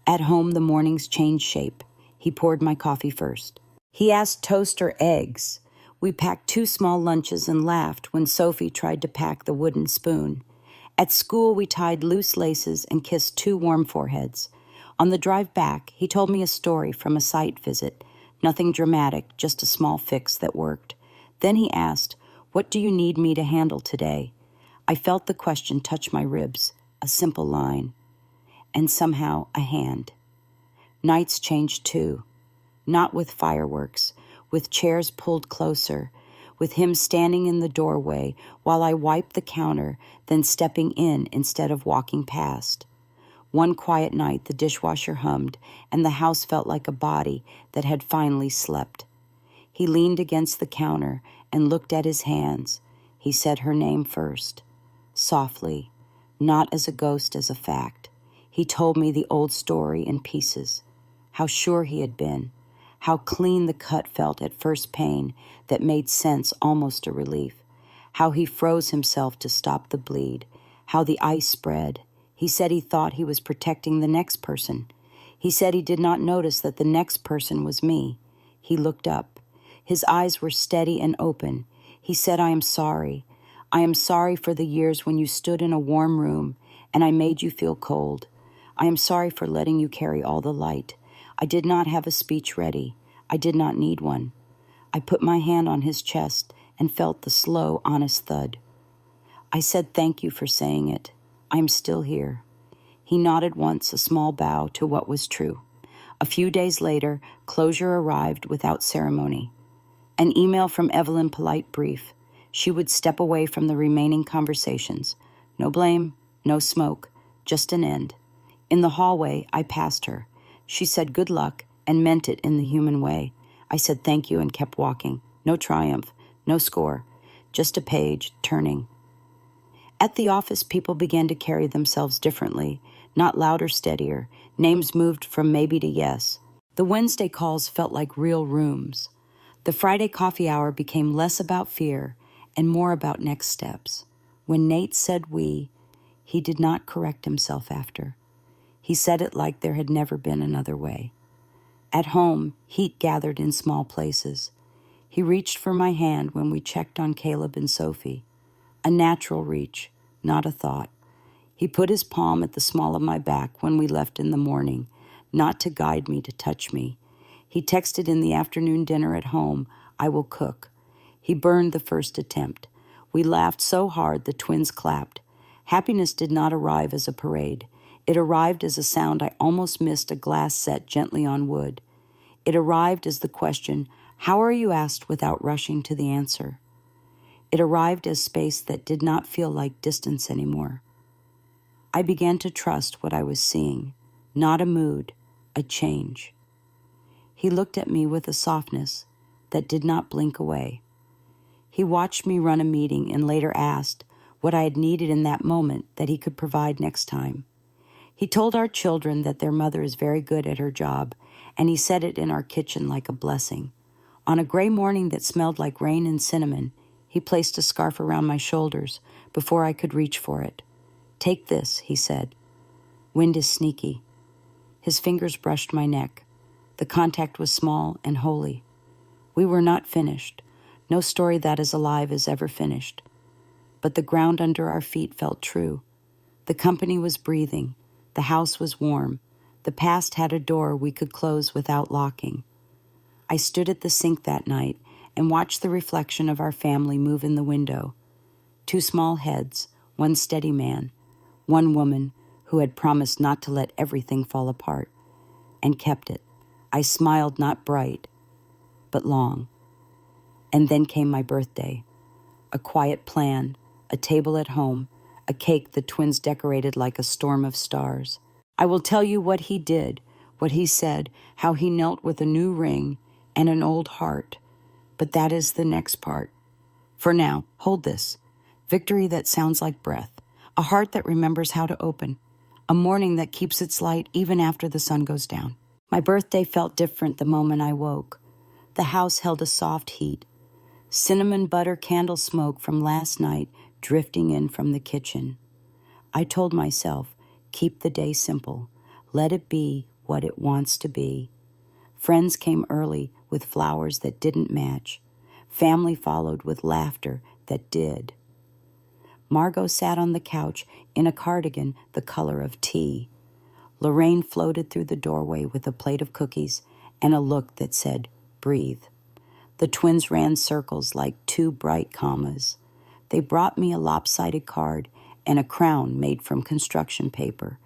At home, the mornings changed shape. He poured my coffee first. He asked toast or eggs. We packed 2 small lunches and laughed when Sophie tried to pack the wooden spoon. At school, we tied loose laces and kissed 2 warm foreheads. On the drive back, he told me a story from a site visit. Nothing dramatic, just a small fix that worked. Then he asked, "What do you need me to handle today?" I felt the question touch my ribs, a simple line, and somehow a hand. Nights changed too, not with fireworks, with chairs pulled closer, with him standing in the doorway while I wiped the counter, then stepping in instead of walking past. One quiet night, the dishwasher hummed, and the house felt like a body that had finally slept. He leaned against the counter and looked at his hands. He said her name first, softly, not as a ghost, as a fact. He told me the old story in pieces, how sure he had been, how clean the cut felt at first pain that made sense, almost a relief, how he froze himself to stop the bleed, how the ice spread. He said he thought he was protecting the next person. He said he did not notice that the next person was me. He looked up. His eyes were steady and open. He said, "I am sorry. I am sorry for the years when you stood in a warm room and I made you feel cold. I am sorry for letting you carry all the light. I did not have a speech ready. I did not need one." I put my hand on his chest and felt the slow, honest thud. I said thank you for saying it. I am still here. He nodded once, a small bow to what was true. A few days later, closure arrived without ceremony. An email from Evelyn, polite brief. She would step away from the remaining conversations. No blame, no smoke, just an end. In the hallway, I passed her. She said good luck and meant it in the human way. I said thank you and kept walking. No triumph, no score, just a page turning. At the office, people began to carry themselves differently, not louder, steadier. Names moved from maybe to yes. The Wednesday calls felt like real rooms. The Friday coffee hour became less about fear and more about next steps. When Nate said we, he did not correct himself after. He said it like there had never been another way. At home, heat gathered in small places. He reached for my hand when we checked on Caleb and Sophie. A natural reach, not a thought. He put his palm at the small of my back when we left in the morning, not to guide me, to touch me. He texted in the afternoon dinner at home, "I will cook." He burned the first attempt. We laughed so hard the twins clapped. Happiness did not arrive as a parade. It arrived as a sound I almost missed, a glass set gently on wood. It arrived as the question, "How are you?" asked without rushing to the answer. It arrived as space that did not feel like distance anymore. I began to trust what I was seeing, not a mood, a change. He looked at me with a softness that did not blink away. He watched me run a meeting and later asked what I had needed in that moment that he could provide next time. He told our children that their mother is very good at her job, and he said it in our kitchen like a blessing. On a gray morning that smelled like rain and cinnamon, he placed a scarf around my shoulders before I could reach for it. "Take this," he said. "Wind is sneaky." His fingers brushed my neck. The contact was small and holy. We were not finished. No story that is alive is ever finished. But the ground under our feet felt true. The company was breathing. The house was warm. The past had a door we could close without locking. I stood at the sink that night and watched the reflection of our family move in the window. Two small heads, one steady man, one woman who had promised not to let everything fall apart, and kept it. I smiled, not bright, but long. And then came my birthday. A quiet plan, a table at home, a cake the twins decorated like a storm of stars. I will tell you what he did, what he said, how he knelt with a new ring and an old heart. But that is the next part. For now, hold this. Victory that sounds like breath. A heart that remembers how to open. A morning that keeps its light even after the sun goes down. My birthday felt different the moment I woke. The house held a soft heat. Cinnamon butter candle smoke from last night drifting in from the kitchen. I told myself, keep the day simple. Let it be what it wants to be. Friends came early with flowers that didn't match. Family followed with laughter that did. Margot sat on the couch in a cardigan the color of tea. Lorraine floated through the doorway with a plate of cookies and a look that said, breathe. The twins ran circles like two bright commas. They brought me a lopsided card and a crown made from construction paper.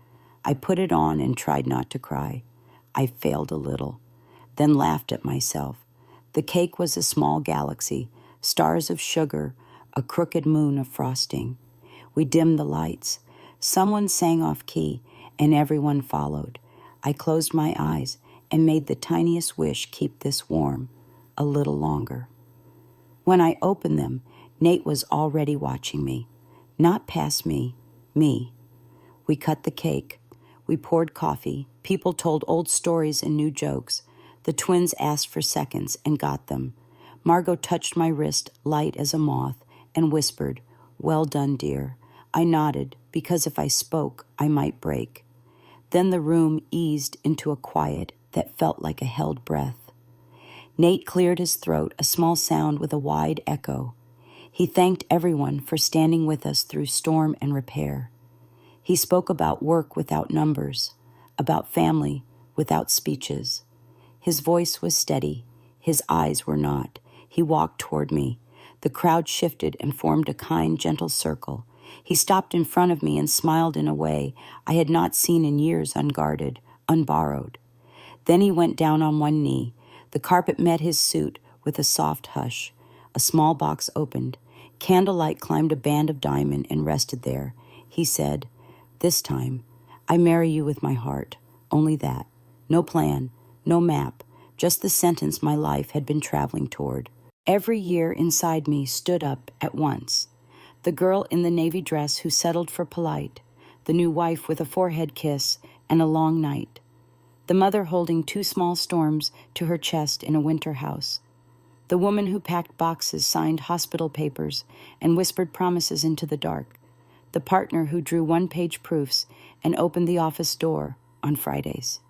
I put it on and tried not to cry. I failed a little, then laughed at myself. The cake was a small galaxy, stars of sugar, a crooked moon of frosting. We dimmed the lights. Someone sang off key, and everyone followed. I closed my eyes and made the tiniest wish keep this warm a little longer. When I opened them, Nate was already watching me. Not past me, me. We cut the cake. We poured coffee. People told old stories and new jokes. The twins asked for seconds and got them. Margot touched my wrist, light as a moth, and whispered, "Well done, dear." I nodded, because if I spoke, I might break. Then the room eased into a quiet that felt like a held breath. Nate cleared his throat, a small sound with a wide echo. He thanked everyone for standing with us through storm and repair. He spoke about work without numbers, about family without speeches. His voice was steady. His eyes were not. He walked toward me. The crowd shifted and formed a kind, gentle circle. He stopped in front of me and smiled in a way I had not seen in years, unguarded, unborrowed. Then he went down on one knee. The carpet met his suit with a soft hush. A small box opened. Candlelight climbed a band of diamond and rested there. He said, "This time, I marry you with my heart. Only that. No plan, no map, just the sentence my life had been traveling toward." Every year inside me stood up at once. The girl in the navy dress who settled for polite, the new wife with a forehead kiss and a long night, the mother holding 2 small storms to her chest in a winter house, the woman who packed boxes, signed hospital papers, and whispered promises into the dark, the partner who drew 1-page proofs and opened the office door on Fridays.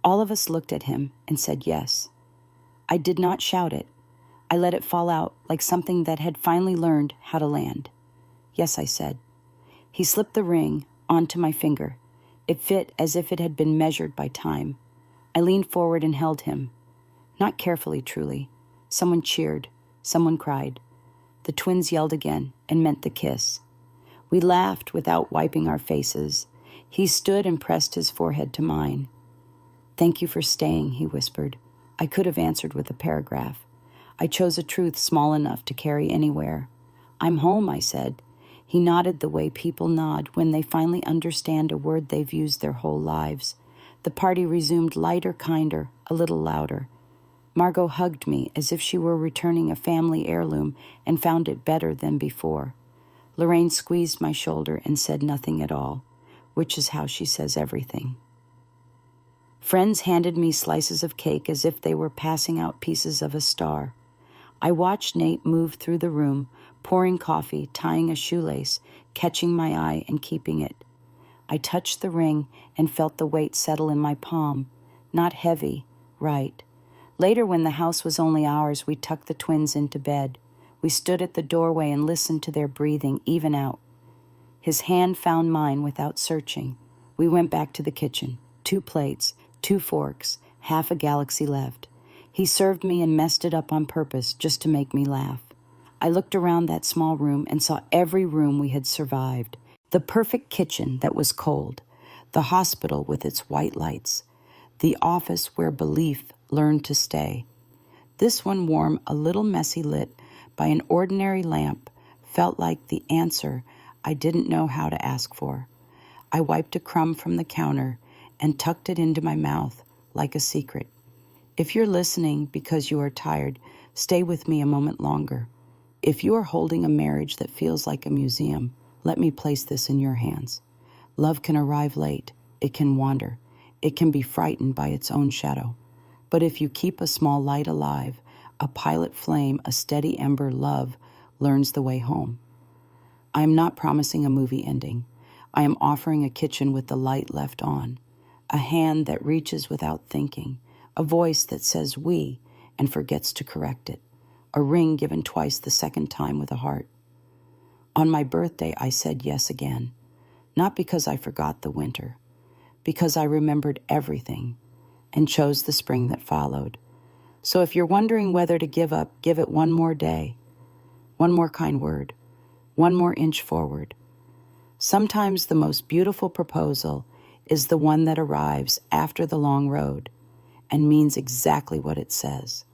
All of us looked at him and said yes. I did not shout it. I let it fall out like something that had finally learned how to land. "Yes," I said. He slipped the ring onto my finger. It fit as if it had been measured by time. I leaned forward and held him. Not carefully, truly. Someone cheered. Someone cried. The twins yelled again and meant the kiss. We laughed without wiping our faces. He stood and pressed his forehead to mine. "Thank you for staying," he whispered. I could have answered with a paragraph. I chose a truth small enough to carry anywhere. "I'm home," I said. He nodded the way people nod when they finally understand a word they've used their whole lives. The party resumed lighter, kinder, a little louder. Margot hugged me as if she were returning a family heirloom and found it better than before. Lorraine squeezed my shoulder and said nothing at all, which is how she says everything. Friends handed me slices of cake as if they were passing out pieces of a star. I watched Nate move through the room, pouring coffee, tying a shoelace, catching my eye and keeping it. I touched the ring and felt the weight settle in my palm. Not heavy, right. Later, when the house was only ours, we tucked the twins into bed. We stood at the doorway and listened to their breathing even out. His hand found mine without searching. We went back to the kitchen. 2 plates, 2 forks, half a galaxy left. He served me and messed it up on purpose just to make me laugh. I looked around that small room and saw every room we had survived. The perfect kitchen that was cold. The hospital with its white lights. The office where belief learned to stay. This one, warm, a little messy, lit by an ordinary lamp, felt like the answer I didn't know how to ask for. I wiped a crumb from the counter and tucked it into my mouth like a secret. If you're listening because you are tired, stay with me a moment longer. If you are holding a marriage that feels like a museum, let me place this in your hands. Love can arrive late. It can wander. It can be frightened by its own shadow. But if you keep a small light alive, a pilot flame, a steady ember, love learns the way home. I am not promising a movie ending. I am offering a kitchen with the light left on, a hand that reaches without thinking, a voice that says "we" and forgets to correct it, a ring given twice the second time with a heart. On my birthday, I said yes again, not because I forgot the winter, because I remembered everything and chose the spring that followed. So if you're wondering whether to give up, give it one more day, one more kind word, one more inch forward. Sometimes the most beautiful proposal is the one that arrives after the long road and means exactly what it says.